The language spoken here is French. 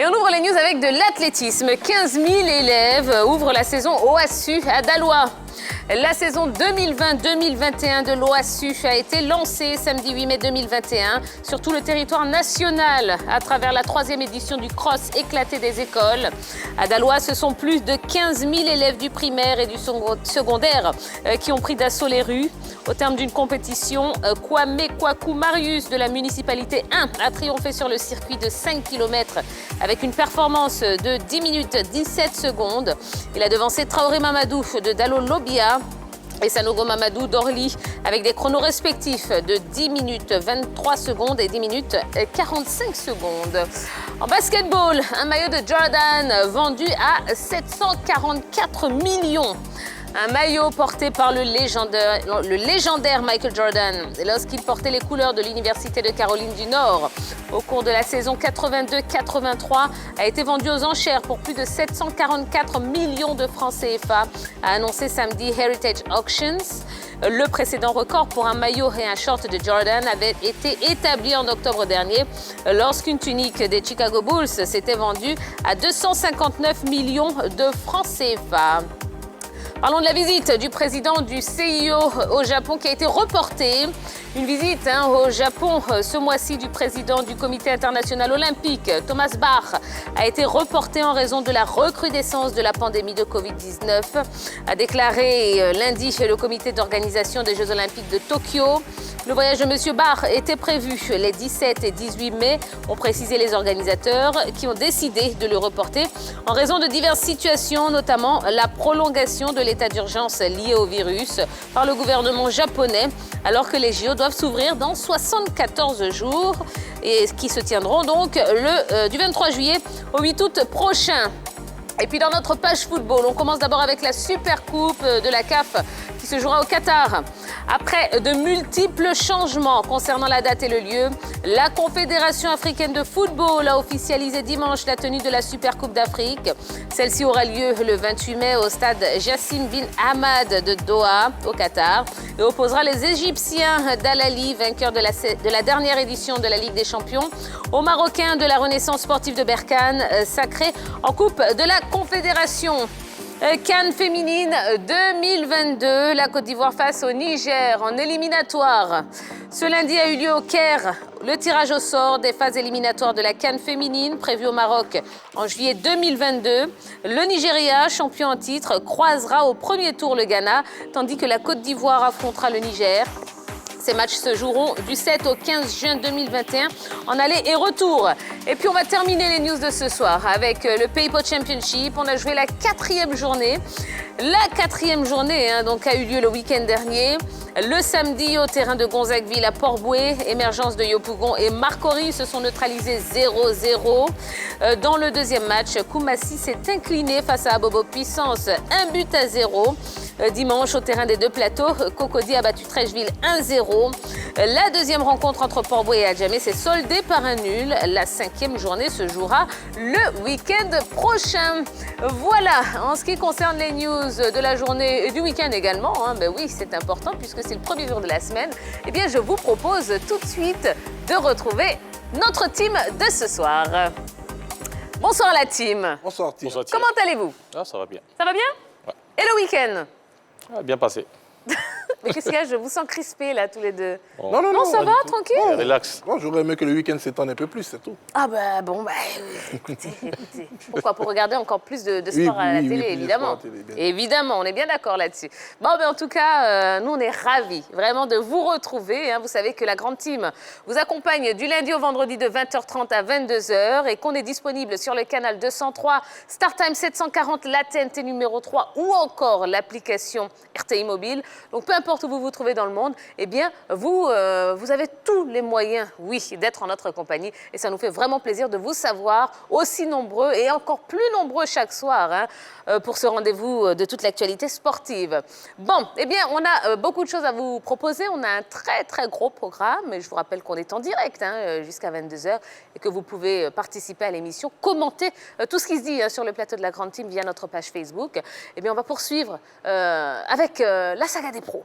on ouvre les news avec de l'athlétisme. 15 000 élèves ouvrent la saison OASU à Dalois. La saison 2020-2021 de l'OASU a été lancée samedi 8 mai 2021 sur tout le territoire national à travers la 3e édition du cross éclaté des écoles. À Dalois, ce sont plus de 15 000 élèves du primaire et du secondaire qui ont pris d'assaut les rues. Au terme d'une compétition, Kwame Kwaku Marius de la municipalité 1 a triomphé sur le circuit de 5 km avec une performance de 10 minutes 17 secondes. Il a devancé Traoré Mamadou de Dalo Lobia et Sanogo Mamadou d'Orly avec des chronos respectifs de 10 minutes 23 secondes et 10 minutes 45 secondes. En basketball, un maillot de Jordan vendu à 744 millions. Un maillot porté par le légendaire Michael Jordan lorsqu'il portait les couleurs de l'Université de Caroline du Nord. Au cours de la saison 82-83, a été vendu aux enchères pour plus de 744 millions de francs CFA, a annoncé samedi Heritage Auctions. Le précédent record pour un maillot et un short de Jordan avait été établi en octobre dernier lorsqu'une tunique des Chicago Bulls s'était vendue à 259 millions de francs CFA. Parlons de la visite du président du CIO au Japon qui a été reportée. Une visite au Japon ce mois-ci du président du Comité international olympique, Thomas Bach, a été reportée en raison de la recrudescence de la pandémie de Covid-19, a déclaré lundi le Comité d'organisation des Jeux olympiques de Tokyo. Le voyage de M. Bach était prévu les 17 et 18 mai, ont précisé les organisateurs qui ont décidé de le reporter en raison de diverses situations, notamment la prolongation de l'état d'urgence lié au virus par le gouvernement japonais, alors que les JO doivent s'ouvrir dans 74 jours et qui se tiendront donc du 23 juillet au 8 août prochain. Et puis dans notre page football, on commence d'abord avec la Super Coupe de la CAF qui se jouera au Qatar. Après de multiples changements concernant la date et le lieu, la Confédération africaine de football a officialisé dimanche la tenue de la Super Coupe d'Afrique. Celle-ci aura lieu le 28 mai au stade Jassim bin Hamad de Doha, au Qatar, et opposera les Égyptiens d'Al Ahly, vainqueurs de la dernière édition de la Ligue des Champions, aux Marocains de la Renaissance sportive de Berkane, sacrés en Coupe de la Confédération. CAN féminine 2022, la Côte d'Ivoire face au Niger en éliminatoire. Ce lundi a eu lieu au Caire le tirage au sort des phases éliminatoires de la CAN féminine prévue au Maroc en juillet 2022. Le Nigeria, champion en titre, croisera au premier tour le Ghana, tandis que la Côte d'Ivoire affrontera le Niger. Ces matchs se joueront du 7 au 15 juin 2021 en aller et retour. Et puis on va terminer les news de ce soir avec le PayPal Championship. On a joué la 4e journée. La 4e journée donc a eu lieu le week-end dernier. Le samedi, au terrain de Gonzagueville à Port-Bouët, émergence de Yopougon et Marcory se sont neutralisés 0-0. Dans le deuxième match, Koumassi s'est incliné face à Abobo Puissance 1-0. Dimanche, au terrain des deux plateaux, Cocody a battu Trècheville 1-0. La deuxième rencontre entre Port-Bouët et Adjamé s'est soldée par un nul. La 5e journée se jouera le week-end prochain. Voilà, en ce qui concerne les news de la journée et du week-end également, ben oui, c'est important puisque c'est le premier jour de la semaine, eh bien je vous propose tout de suite de retrouver notre team de ce soir. Bonsoir la team. Bonsoir team. Bonsoir, Comment allez-vous? Ah, ça va bien. Ça va bien? Ouais. Et le week-end? Bien passé. Mais qu'est-ce qu'il y a? Je vous sens crispés là tous les deux. Bon. Non, ça va, tranquille? Relax. Bon, j'aurais aimé que le week-end s'étende un peu plus, c'est tout. Ah bah bon, écoutez. Pourquoi? Pour regarder encore plus de sport à la télé, plus de évidemment. sport à la télé, bien. Évidemment, on est bien d'accord là-dessus. Bon, en tout cas, nous, on est ravis vraiment de vous retrouver. Vous savez que la grande team vous accompagne du lundi au vendredi de 20h30 à 22h et qu'on est disponible sur le canal 203, StarTime 740, la TNT numéro 3 ou encore l'application RTI Mobile. Donc, peu importe où vous vous trouvez dans le monde, eh bien, vous avez tous les moyens, oui, d'être en notre compagnie. Et ça nous fait vraiment plaisir de vous savoir aussi nombreux et encore plus nombreux chaque soir pour ce rendez-vous de toute l'actualité sportive. Bon, eh bien, on a beaucoup de choses à vous proposer. On a un très, très gros programme. Et je vous rappelle qu'on est en direct jusqu'à 22h et que vous pouvez participer à l'émission, commenter tout ce qui se dit sur le plateau de la Grande Team via notre page Facebook. Eh bien, on va poursuivre avec la saga des pros.